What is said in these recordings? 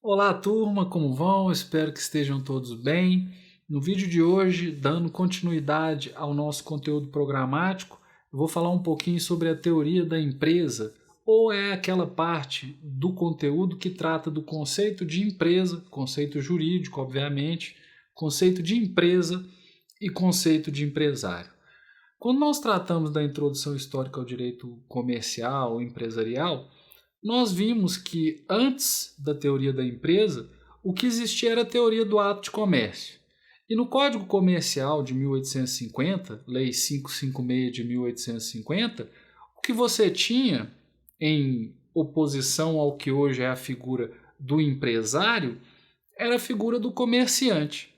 Olá, turma, como vão? Espero que estejam todos bem. No vídeo de hoje, dando continuidade ao nosso conteúdo programático, eu vou falar um pouquinho sobre a teoria da empresa, ou é aquela parte do conteúdo que trata do conceito de empresa, conceito jurídico, obviamente, conceito de empresa e conceito de empresário. Quando nós tratamos da introdução histórica ao direito comercial ou empresarial, nós vimos que antes da teoria da empresa, o que existia era a teoria do ato de comércio. E no Código Comercial de 1850, Lei 556 de 1850, o que você tinha em oposição ao que hoje é a figura do empresário era a figura do comerciante.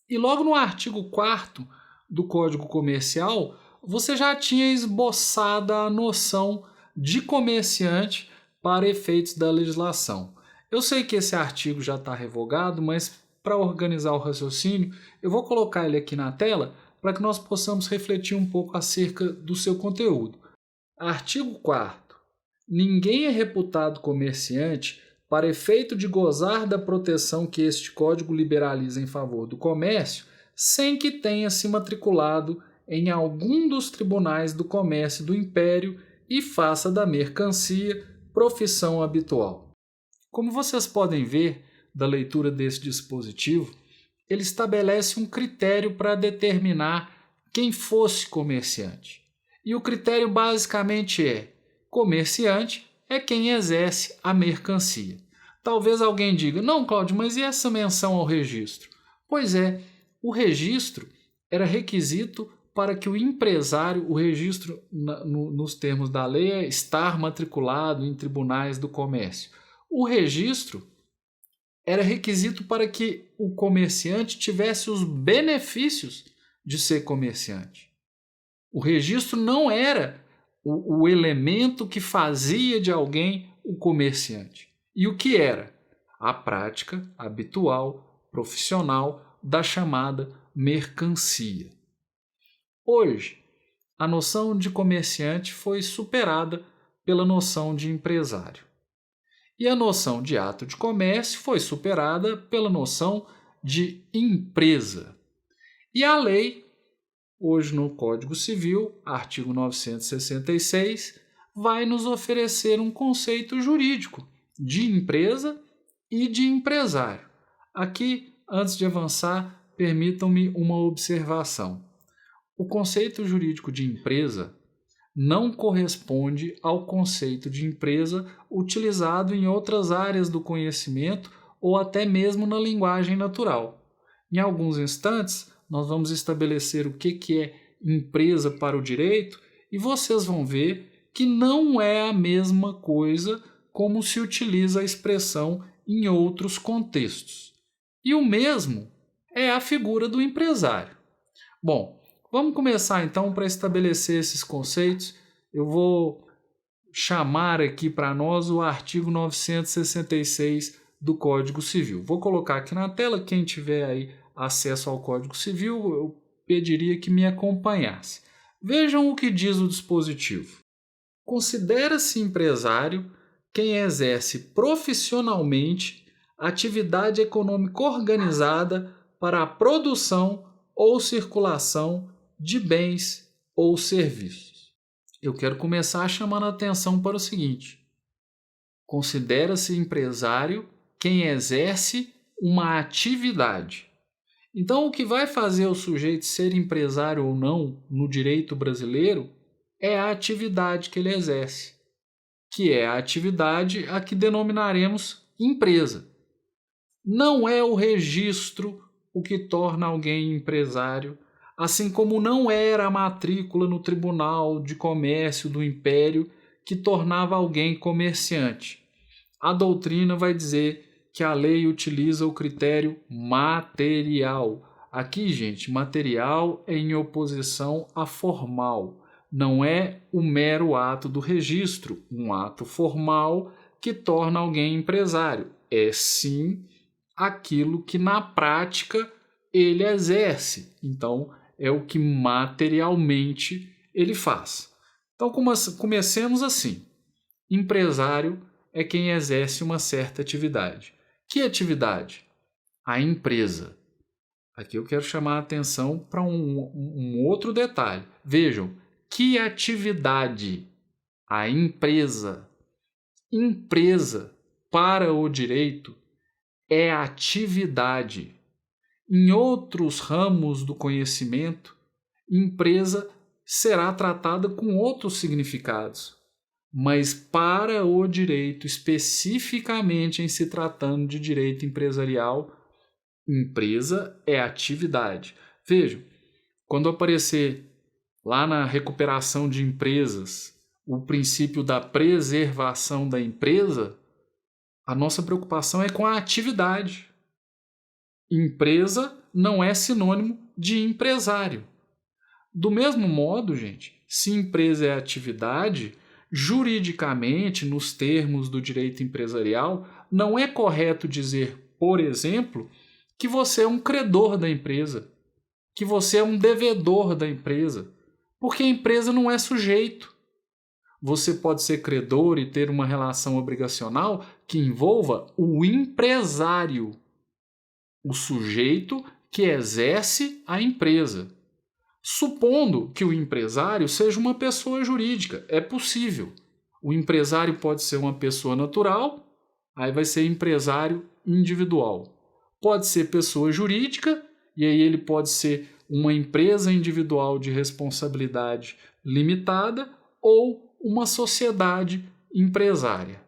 E logo no artigo 4º do Código Comercial, você já tinha esboçada a noção de comerciante para efeitos da legislação. Eu sei que esse artigo já está revogado, mas para organizar o raciocínio, eu vou colocar ele aqui na tela para que nós possamos refletir um pouco acerca do seu conteúdo. Artigo 4º. Ninguém é reputado comerciante para efeito de gozar da proteção que este Código liberaliza em favor do comércio, sem que tenha se matriculado em algum dos tribunais do comércio do Império e faça da mercancia profissão habitual. Como vocês podem ver da leitura desse dispositivo, ele estabelece um critério para determinar quem fosse comerciante. E o critério basicamente é: comerciante é quem exerce a mercancia. Talvez alguém diga: não, Cláudio, mas e essa menção ao registro? Pois é, o registro era requisito para que o empresário, o registro nos termos da lei é estar matriculado em tribunais do comércio. O registro era requisito para que o comerciante tivesse os benefícios de ser comerciante. O registro não era o elemento que fazia de alguém o comerciante. E o que era? A prática habitual, profissional da chamada mercancia. Hoje, a noção de comerciante foi superada pela noção de empresário. E a noção de ato de comércio foi superada pela noção de empresa. E a lei, hoje no Código Civil, artigo 966, vai nos oferecer um conceito jurídico de empresa e de empresário. Aqui, antes de avançar, permitam-me uma observação. O conceito jurídico de empresa não corresponde ao conceito de empresa utilizado em outras áreas do conhecimento ou até mesmo na linguagem natural. Em alguns instantes, nós vamos estabelecer o que é empresa para o direito e vocês vão ver que não é a mesma coisa como se utiliza a expressão em outros contextos. E o mesmo é a figura do empresário. Bom, vamos começar então para estabelecer esses conceitos. Eu vou chamar aqui para nós o artigo 966 do Código Civil. Vou colocar aqui na tela, quem tiver aí acesso ao Código Civil, eu pediria que me acompanhasse. Vejam o que diz o dispositivo. Considera-se empresário quem exerce profissionalmente atividade econômica organizada para a produção ou circulação de bens ou serviços. Eu quero começar chamando a atenção para o seguinte: considera-se empresário quem exerce uma atividade. Então, o que vai fazer o sujeito ser empresário ou não no direito brasileiro é a atividade que ele exerce, que é a atividade a que denominaremos empresa. Não é o registro o que torna alguém empresário, assim como não era a matrícula no Tribunal de Comércio do Império que tornava alguém comerciante. A doutrina vai dizer que a lei utiliza o critério material. Aqui, gente, material é em oposição a formal. Não é o mero ato do registro, um ato formal que torna alguém empresário. É sim aquilo que na prática ele exerce. Então, é o que materialmente ele faz. Então, comecemos assim. Empresário é quem exerce uma certa atividade. Que atividade? A empresa. Aqui eu quero chamar a atenção para um outro detalhe. Vejam, que atividade? A empresa. Empresa, para o direito, é atividade. Em outros ramos do conhecimento, empresa será tratada com outros significados. Mas para o direito, especificamente em se tratando de direito empresarial, empresa é atividade. Vejam, quando aparecer lá na recuperação de empresas o princípio da preservação da empresa, a nossa preocupação é com a atividade. Empresa não é sinônimo de empresário. Do mesmo modo, gente, se empresa é atividade, juridicamente, nos termos do direito empresarial, não é correto dizer, por exemplo, que você é um credor da empresa, que você é um devedor da empresa, porque a empresa não é sujeito. Você pode ser credor e ter uma relação obrigacional que envolva o empresário, o sujeito que exerce a empresa. Supondo que o empresário seja uma pessoa jurídica, é possível. O empresário pode ser uma pessoa natural, aí vai ser empresário individual. Pode ser pessoa jurídica, e aí ele pode ser uma empresa individual de responsabilidade limitada ou uma sociedade empresária.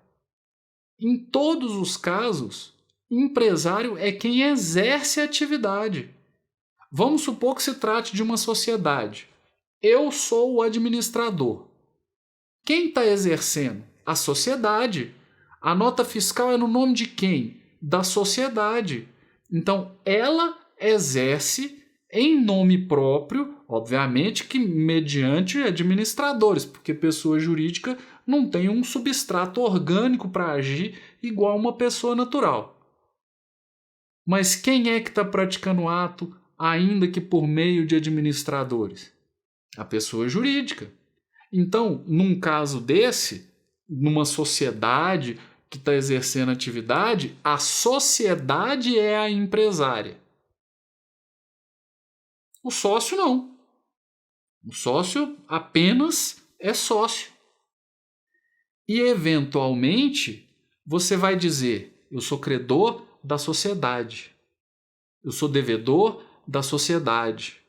Em todos os casos, empresário é quem exerce a atividade. Vamos supor que se trate de uma sociedade. Eu sou o administrador. Quem está exercendo? A sociedade. A nota fiscal é no nome de quem? Da sociedade. Então, ela exerce em nome próprio, obviamente que mediante administradores, porque pessoa jurídica não tem um substrato orgânico para agir igual uma pessoa natural. Mas quem é que está praticando o ato, ainda que por meio de administradores? A pessoa jurídica. Então, num caso desse, numa sociedade que está exercendo atividade, a sociedade é a empresária. O sócio não. O sócio apenas é sócio. E, eventualmente, você vai dizer, eu sou credor da sociedade. Eu sou devedor da sociedade.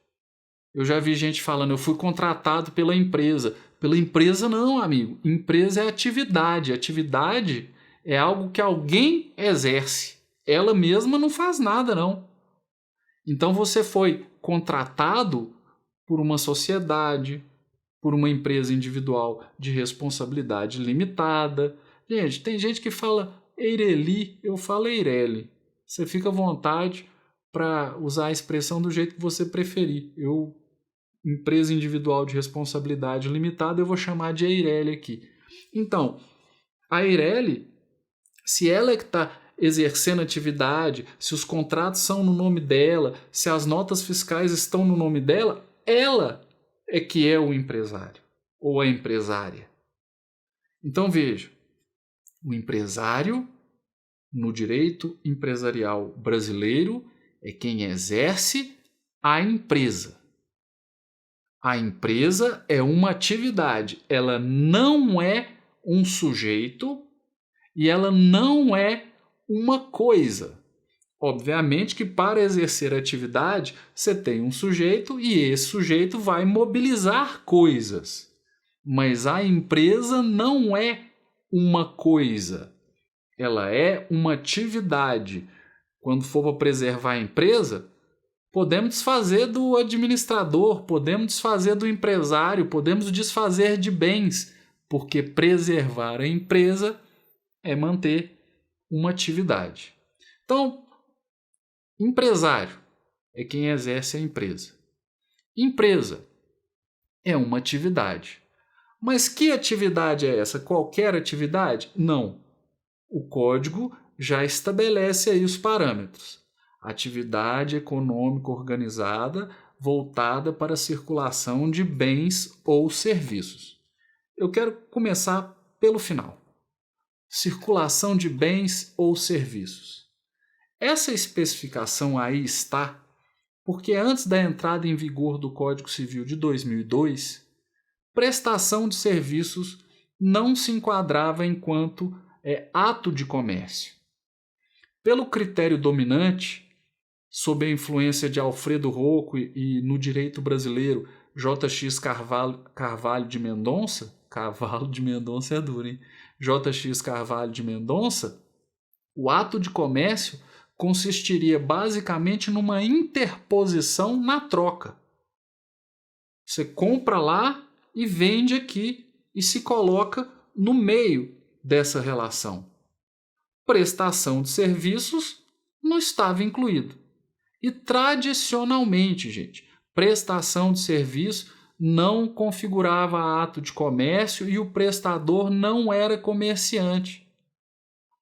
Eu já vi gente falando, eu fui contratado pela empresa. Pela empresa não, amigo. Empresa é atividade. Atividade é algo que alguém exerce. Ela mesma não faz nada, não. Então você foi contratado por uma sociedade, por uma empresa individual de responsabilidade limitada. Gente, tem gente que fala Eireli, eu falo Eireli. Você fica à vontade para usar a expressão do jeito que você preferir. Empresa individual de responsabilidade limitada, eu vou chamar de Eireli aqui. Então, a Eireli, se ela é que está exercendo atividade, se os contratos são no nome dela, se as notas fiscais estão no nome dela, ela é que é o empresário ou a empresária. Então veja, o empresário no direito empresarial brasileiro é quem exerce a empresa. A empresa é uma atividade, ela não é um sujeito e ela não é uma coisa. Obviamente que para exercer a atividade, você tem um sujeito e esse sujeito vai mobilizar coisas. Mas a empresa não é uma coisa, ela é uma atividade. Quando for para preservar a empresa, podemos desfazer do administrador, podemos desfazer do empresário, podemos desfazer de bens, porque preservar a empresa é manter uma atividade. Então, empresário é quem exerce a empresa. Empresa é uma atividade. Mas que atividade é essa? Qualquer atividade? Não. O código já estabelece aí os parâmetros. Atividade econômica organizada voltada para a circulação de bens ou serviços. Eu quero começar pelo final. Circulação de bens ou serviços. Essa especificação aí está porque antes da entrada em vigor do Código Civil de 2002, prestação de serviços não se enquadrava enquanto ato de comércio. Pelo critério dominante, sob a influência de Alfredo Rocco e no direito brasileiro J.X. Carvalho de Mendonça, Carvalho de Mendonça é duro, hein? J.X. Carvalho de Mendonça, o ato de comércio consistiria basicamente numa interposição na troca. Você compra lá e vende aqui e se coloca no meio dessa relação. Prestação de serviços não estava incluído. E tradicionalmente, gente, prestação de serviço não configurava ato de comércio e o prestador não era comerciante.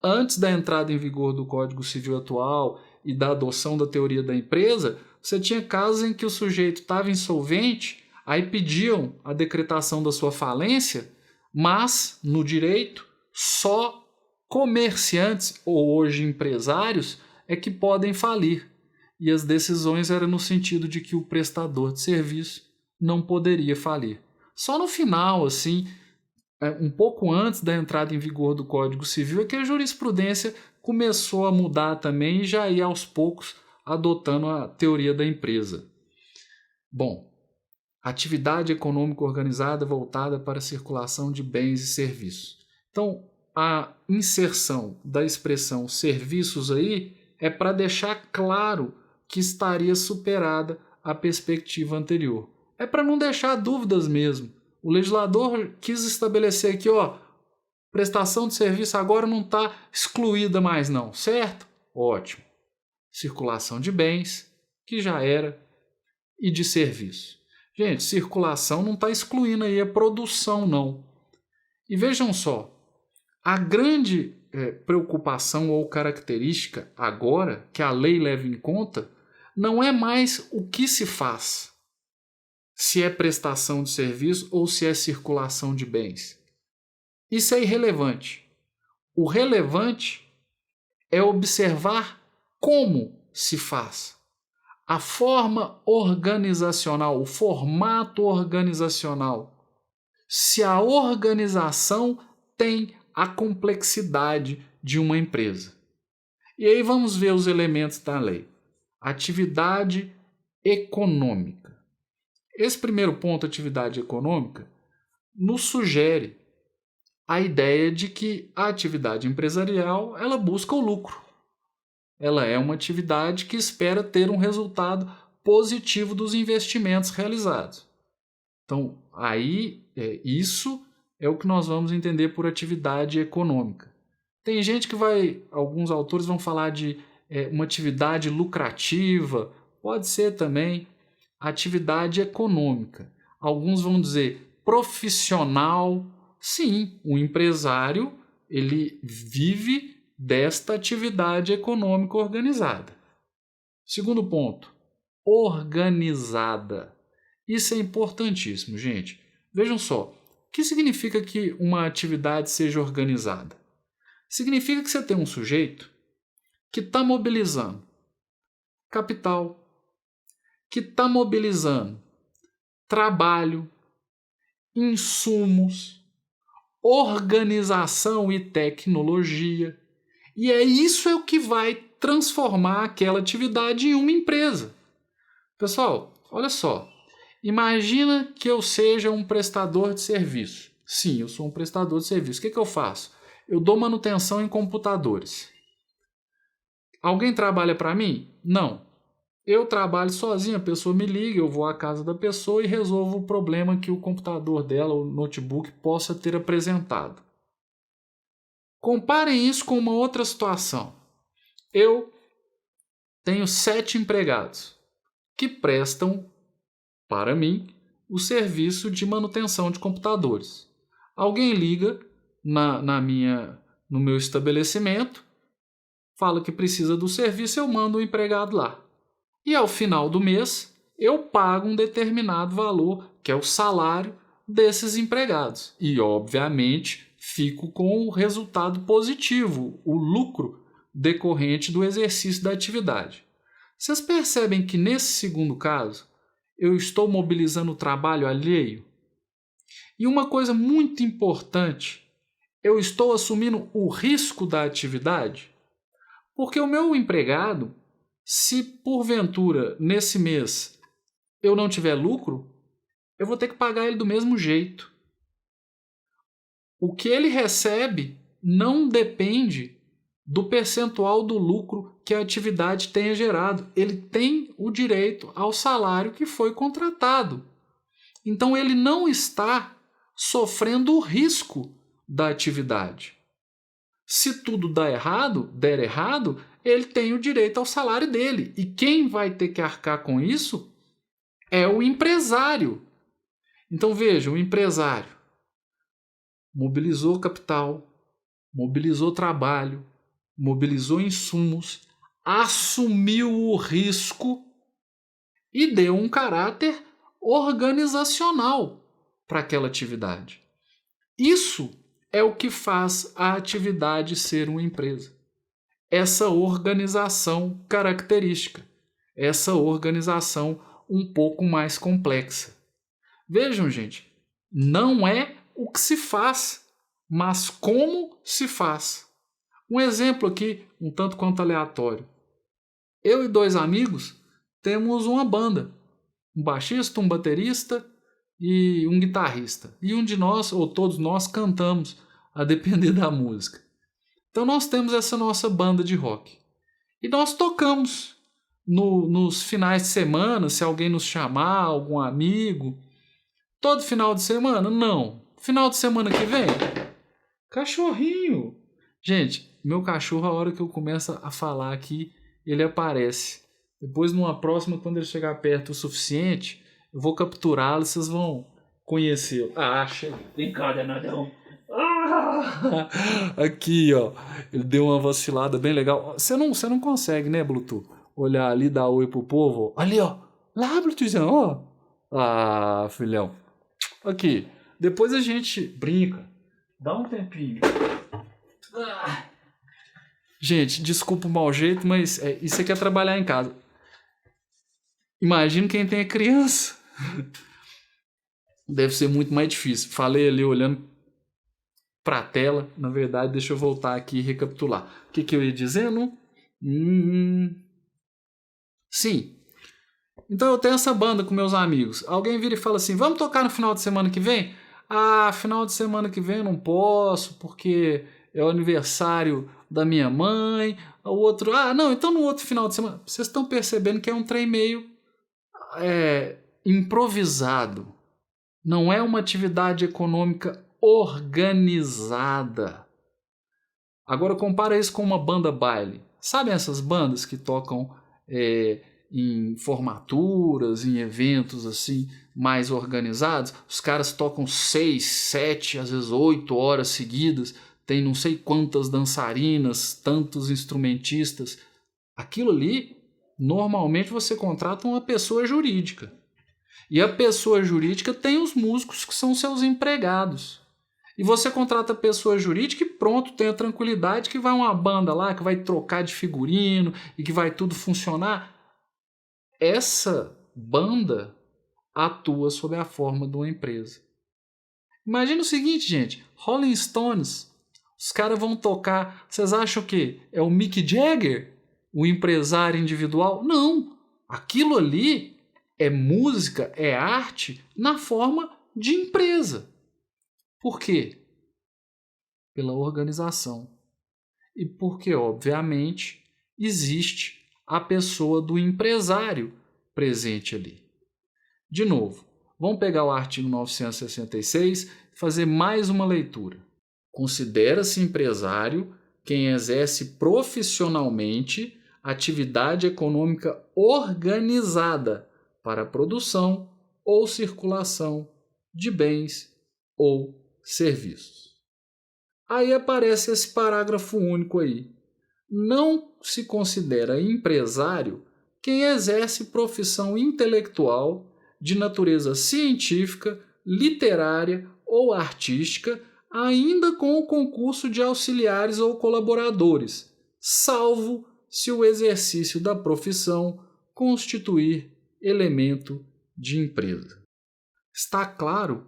Antes da entrada em vigor do Código Civil atual e da adoção da teoria da empresa, você tinha casos em que o sujeito estava insolvente, aí pediam a decretação da sua falência, mas, no direito, só comerciantes ou hoje empresários é que podem falir. E as decisões eram no sentido de que o prestador de serviço não poderia falir. Só no final, assim, um pouco antes da entrada em vigor do Código Civil, é que a jurisprudência começou a mudar também e já ia aos poucos adotando a teoria da empresa. Bom, atividade econômica organizada voltada para a circulação de bens e serviços. Então, a inserção da expressão serviços aí é para deixar claro que estaria superada a perspectiva anterior. É para não deixar dúvidas mesmo. O legislador quis estabelecer aqui, prestação de serviço agora não está excluída mais não, certo? Ótimo. Circulação de bens, que já era, e de serviço. Gente, circulação não está excluindo aí a produção não. E vejam só, a grande preocupação ou característica agora que a lei leva em conta não é mais o que se faz, se é prestação de serviço ou se é circulação de bens. Isso é irrelevante. O relevante é observar como se faz. A forma organizacional, o formato organizacional. Se a organização tem a complexidade de uma empresa. E aí vamos ver os elementos da lei. Atividade econômica. Esse primeiro ponto, atividade econômica, nos sugere a ideia de que a atividade empresarial ela busca o lucro. Ela é uma atividade que espera ter um resultado positivo dos investimentos realizados. Então, aí, isso é o que nós vamos entender por atividade econômica. Tem gente que alguns autores vão falar de uma atividade lucrativa, pode ser também atividade econômica. Alguns vão dizer profissional. Sim, o empresário ele vive desta atividade econômica organizada. Segundo ponto, organizada. Isso é importantíssimo, gente. Vejam só, o que significa que uma atividade seja organizada? Significa que você tem um sujeito que está mobilizando capital, que está mobilizando trabalho, insumos, organização e tecnologia. E isso é o que vai transformar aquela atividade em uma empresa. Pessoal, olha só. Imagina que eu seja um prestador de serviço. Sim, eu sou um prestador de serviço. O que eu faço? Eu dou manutenção em computadores. Alguém trabalha para mim? Não. Eu trabalho sozinho, a pessoa me liga, eu vou à casa da pessoa e resolvo o problema que o computador dela, o notebook, possa ter apresentado. Comparem isso com uma outra situação. Eu tenho 7 empregados que prestam para mim o serviço de manutenção de computadores. Alguém liga no meu estabelecimento, fala que precisa do serviço, eu mando o empregado lá. E ao final do mês, eu pago um determinado valor, que é o salário desses empregados. E, obviamente, fico com o resultado positivo, o lucro decorrente do exercício da atividade. Vocês percebem que nesse segundo caso, eu estou mobilizando o trabalho alheio? E uma coisa muito importante, eu estou assumindo o risco da atividade? Porque o meu empregado, se porventura nesse mês eu não tiver lucro, eu vou ter que pagar ele do mesmo jeito. O que ele recebe não depende do percentual do lucro que a atividade tenha gerado. Ele tem o direito ao salário que foi contratado. Então ele não está sofrendo o risco da atividade. Se tudo der errado, ele tem o direito ao salário dele. E quem vai ter que arcar com isso é o empresário. Então veja, o empresário mobilizou capital, mobilizou trabalho, mobilizou insumos, assumiu o risco e deu um caráter organizacional para aquela atividade. Isso é o que faz a atividade ser uma empresa. Essa organização característica, essa organização um pouco mais complexa. Vejam, gente, não é o que se faz, mas como se faz. Um exemplo aqui, um tanto quanto aleatório. Eu e 2 amigos temos uma banda, um baixista, um baterista e um guitarrista. E um de nós, ou todos nós, cantamos, a depender da música. Então nós temos essa nossa banda de rock. E nós tocamos nos finais de semana, se alguém nos chamar, algum amigo. Todo final de semana? Não. Final de semana que vem? Cachorrinho. Gente, meu cachorro, a hora que eu começo a falar aqui, ele aparece. Depois, numa próxima, quando ele chegar perto o suficiente, eu vou capturá-lo e vocês vão conhecê-lo. Ah, chega. Vem cá, danadão. Aqui, ó. Ele deu uma vacilada bem legal. Você não consegue, né, Bluetooth? Olhar ali, dar oi pro povo. Ali, ó. Lá, Bluetoothzão, ó. Ah, filhão. Aqui. Depois a gente brinca. Dá um tempinho. Gente, desculpa o mau jeito, mas isso aqui é trabalhar em casa. Imagina quem tem criança. Deve ser muito mais difícil. Falei ali olhando para a tela. Na verdade, deixa eu voltar aqui e recapitular. O que eu ia dizendo? Sim. Então eu tenho essa banda com meus amigos. Alguém vira e fala assim, vamos tocar no final de semana que vem? Ah, final de semana que vem eu não posso, porque é o aniversário da minha mãe. O outro, não, então no outro final de semana. Vocês estão percebendo que é um trem meio improvisado. Não é uma atividade econômica organizada. Agora compara isso com uma banda baile. Sabem essas bandas que tocam em formaturas, em eventos assim mais organizados? Os caras tocam 6, 7, às vezes 8 horas seguidas, tem não sei quantas dançarinas, tantos instrumentistas. Aquilo ali, normalmente você contrata uma pessoa jurídica. E a pessoa jurídica tem os músicos que são seus empregados. E você contrata a pessoa jurídica e pronto, tem a tranquilidade que vai uma banda lá, que vai trocar de figurino e que vai tudo funcionar. Essa banda atua sob a forma de uma empresa. Imagina o seguinte, gente, Rolling Stones, os caras vão tocar, vocês acham que é o Mick Jagger, o empresário individual? Não, aquilo ali é música, é arte na forma de empresa. Por quê? Pela organização. E porque, obviamente, existe a pessoa do empresário presente ali. De novo, vamos pegar o artigo 966 e fazer mais uma leitura. Considera-se empresário quem exerce profissionalmente atividade econômica organizada para a produção ou circulação de bens ou serviços. Aí aparece esse parágrafo único aí. Não se considera empresário quem exerce profissão intelectual de natureza científica, literária ou artística, ainda com o concurso de auxiliares ou colaboradores, salvo se o exercício da profissão constituir elemento de empresa. Está claro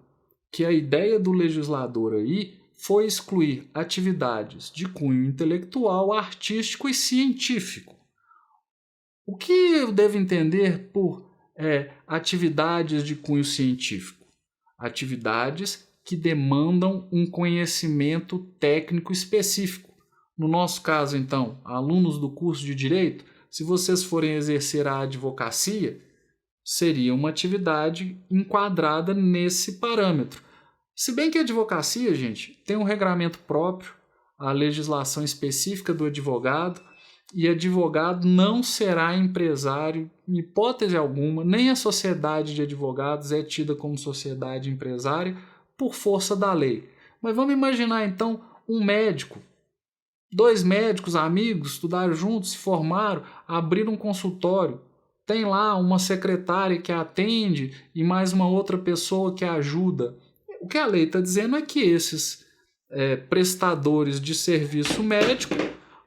que a ideia do legislador aí foi excluir atividades de cunho intelectual, artístico e científico. O que eu devo entender por atividades de cunho científico? Atividades que demandam um conhecimento técnico específico. No nosso caso, então, alunos do curso de Direito, se vocês forem exercer a advocacia, seria uma atividade enquadrada nesse parâmetro. Se bem que a advocacia, gente, tem um regramento próprio, a legislação específica do advogado, e advogado não será empresário em hipótese alguma, nem a sociedade de advogados é tida como sociedade empresária por força da lei. Mas vamos imaginar então um médico, 2 médicos amigos, estudaram juntos, se formaram, abriram um consultório, tem lá uma secretária que atende e mais uma outra pessoa que ajuda. O que a lei está dizendo é que esses prestadores de serviço médico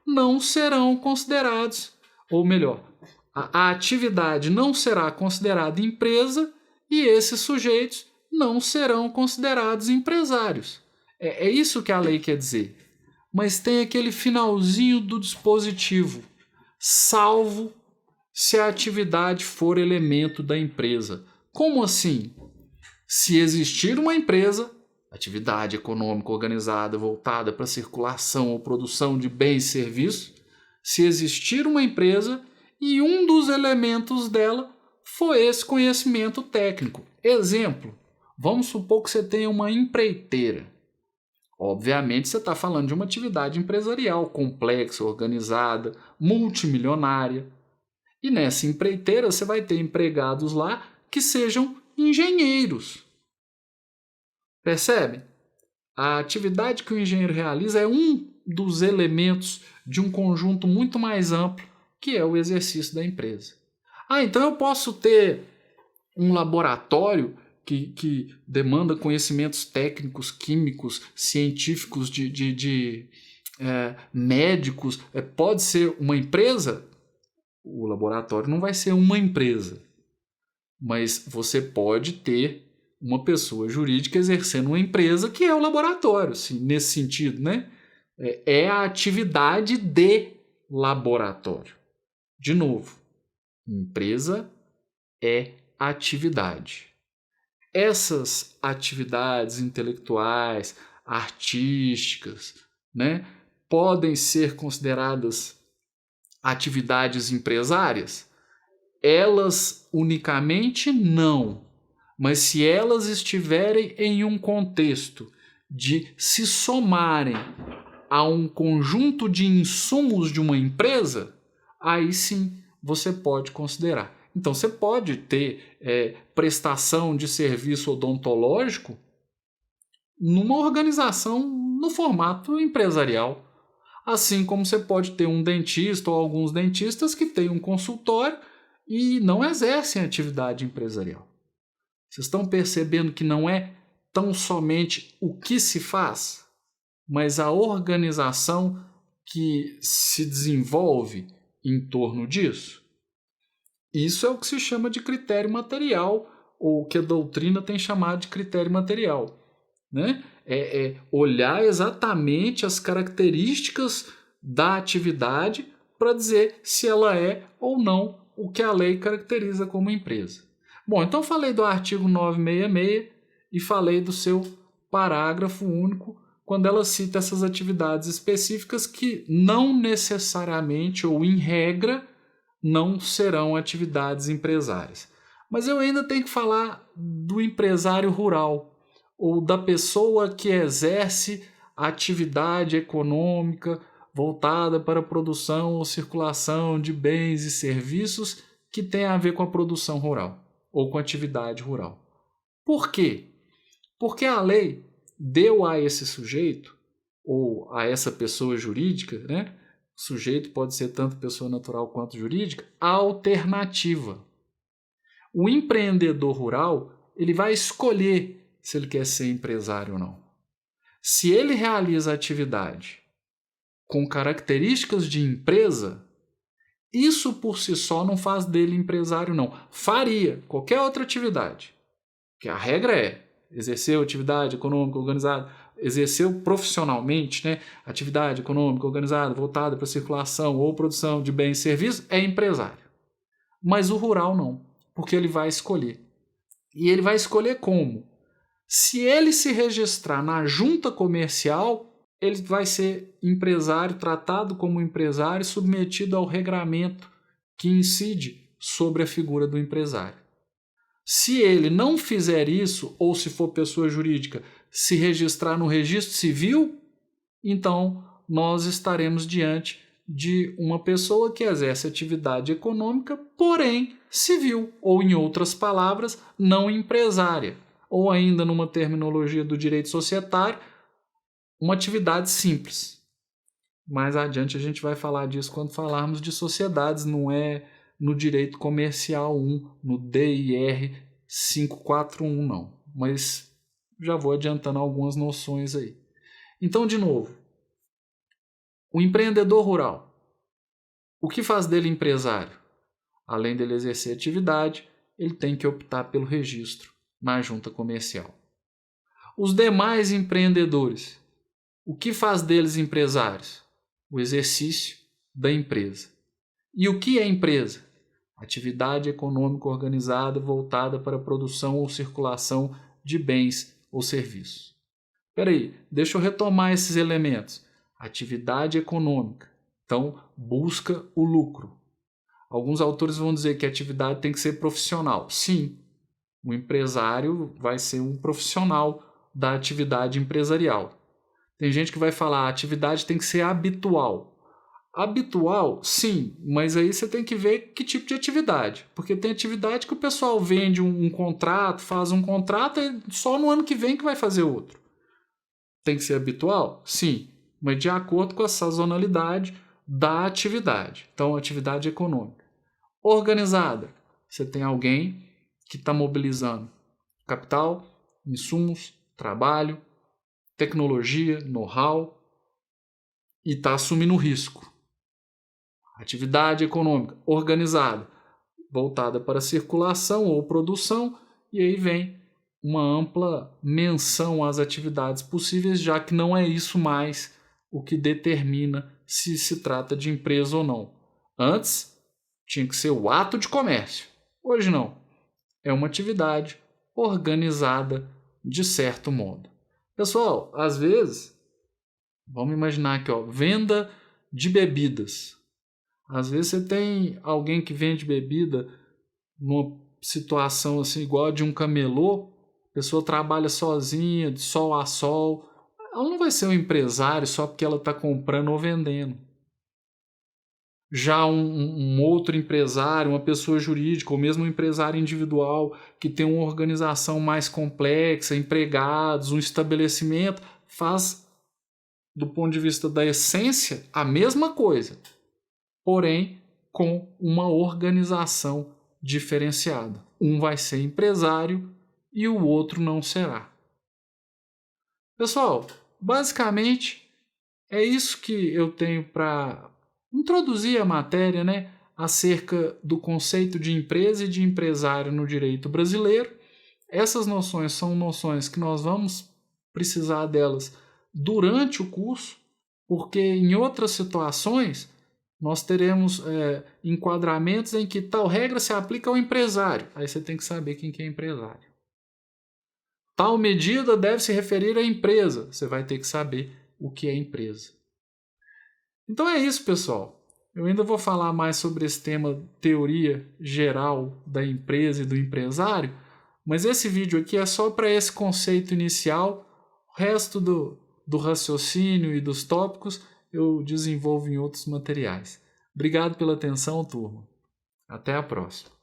não serão considerados, ou melhor, a atividade não será considerada empresa e esses sujeitos não serão considerados empresários. É isso que a lei quer dizer. Mas tem aquele finalzinho do dispositivo, salvo se a atividade for elemento da empresa. Como assim? Se existir uma empresa, atividade econômica organizada voltada para a circulação ou produção de bens e serviços, se existir uma empresa e um dos elementos dela foi esse conhecimento técnico. Exemplo, vamos supor que você tenha uma empreiteira. Obviamente você está falando de uma atividade empresarial complexa, organizada, multimilionária. E nessa empreiteira você vai ter empregados lá que sejam engenheiros. Percebe? A atividade que o engenheiro realiza é um dos elementos de um conjunto muito mais amplo, que é o exercício da empresa. Então eu posso ter um laboratório que demanda conhecimentos técnicos, químicos, científicos, médicos. Pode ser uma empresa? O laboratório não vai ser uma empresa, mas você pode ter uma pessoa jurídica exercendo uma empresa que é o laboratório, assim, nesse sentido, né? É a atividade de laboratório. De novo, empresa é atividade. Essas atividades intelectuais, artísticas, né, podem ser consideradas atividades empresárias? Elas unicamente não. Mas se elas estiverem em um contexto de se somarem a um conjunto de insumos de uma empresa, aí sim você pode considerar. Então você pode ter prestação de serviço odontológico numa organização no formato empresarial. Assim como você pode ter um dentista ou alguns dentistas que têm um consultório e não exercem atividade empresarial. Vocês estão percebendo que não é tão somente o que se faz, mas a organização que se desenvolve em torno disso? Isso é o que se chama de critério material, ou que a doutrina tem chamado de critério material. Né? Olhar exatamente as características da atividade para dizer se ela é ou não o que a lei caracteriza como empresa. Bom, então falei do artigo 966 e falei do seu parágrafo único, quando ela cita essas atividades específicas que não necessariamente ou em regra não serão atividades empresárias. Mas eu ainda tenho que falar do empresário rural, ou da pessoa que exerce atividade econômica voltada para a produção ou circulação de bens e serviços que tem a ver com a produção rural ou com a atividade rural. Por quê? Porque a lei deu a esse sujeito ou a essa pessoa jurídica, né? O sujeito pode ser tanto pessoa natural quanto jurídica, a alternativa. O empreendedor rural, ele vai escolher se ele quer ser empresário ou não. Se ele realiza a atividade com características de empresa, isso por si só não faz dele empresário, não. Faria qualquer outra atividade. Que a regra é exerceu atividade econômica organizada, exerceu profissionalmente, né, atividade econômica organizada voltada para circulação ou produção de bens e serviços, é empresário. Mas o rural não, porque ele vai escolher. E ele vai escolher como? Se ele se registrar na junta comercial, ele vai ser empresário, tratado como empresário, submetido ao regramento que incide sobre a figura do empresário. Se ele não fizer isso, ou se for pessoa jurídica, se registrar no registro civil, então nós estaremos diante de uma pessoa que exerce atividade econômica, porém civil, ou em outras palavras, não empresária, ou ainda numa terminologia do direito societário, uma atividade simples. Mais adiante a gente vai falar disso quando falarmos de sociedades, não é no direito comercial 1, no DIR 541 não, mas já vou adiantando algumas noções aí. Então, de novo, o empreendedor rural, o que faz dele empresário? Além dele exercer atividade, ele tem que optar pelo registro na junta comercial. Os demais empreendedores, o que faz deles empresários? O exercício da empresa. E o que é empresa? Atividade econômica organizada voltada para a produção ou circulação de bens ou serviços. Espera aí, deixa eu retomar esses elementos. Atividade econômica, então busca o lucro. Alguns autores vão dizer que a atividade tem que ser profissional. Sim, o empresário vai ser um profissional da atividade empresarial. Tem gente que vai falar a atividade tem que ser habitual. Habitual, sim, mas aí você tem que ver que tipo de atividade. Porque tem atividade que o pessoal vende um contrato, faz um contrato e só no ano que vem que vai fazer outro. Tem que ser habitual? Sim, mas de acordo com a sazonalidade da atividade. Então, atividade econômica. Organizada. Você tem alguém que está mobilizando capital, insumos, trabalho, tecnologia, know-how e está assumindo risco. Atividade econômica organizada, voltada para circulação ou produção, e aí vem uma ampla menção às atividades possíveis, já que não é isso mais o que determina se se trata de empresa ou não. Antes, tinha que ser o ato de comércio. Hoje não. É uma atividade organizada de certo modo. Pessoal, às vezes, vamos imaginar aqui, venda de bebidas. Às vezes você tem alguém que vende bebida numa situação assim, igual a de um camelô, a pessoa trabalha sozinha, de sol a sol. Ela não vai ser um empresário só porque ela está comprando ou vendendo. Já um outro empresário, uma pessoa jurídica, ou mesmo um empresário individual que tem uma organização mais complexa, empregados, um estabelecimento, faz, do ponto de vista da essência, a mesma coisa, porém com uma organização diferenciada. Um vai ser empresário e o outro não será. Pessoal, basicamente é isso que eu tenho para introduzir a matéria, acerca do conceito de empresa e de empresário no direito brasileiro. Essas noções são noções que nós vamos precisar delas durante o curso, porque em outras situações nós teremos enquadramentos em que tal regra se aplica ao empresário. Aí você tem que saber quem que é empresário. Tal medida deve se referir à empresa. Você vai ter que saber o que é empresa. Então é isso, pessoal. Eu ainda vou falar mais sobre esse tema teoria geral da empresa e do empresário, mas esse vídeo aqui é só para esse conceito inicial. O resto do raciocínio e dos tópicos eu desenvolvo em outros materiais. Obrigado pela atenção, turma. Até a próxima.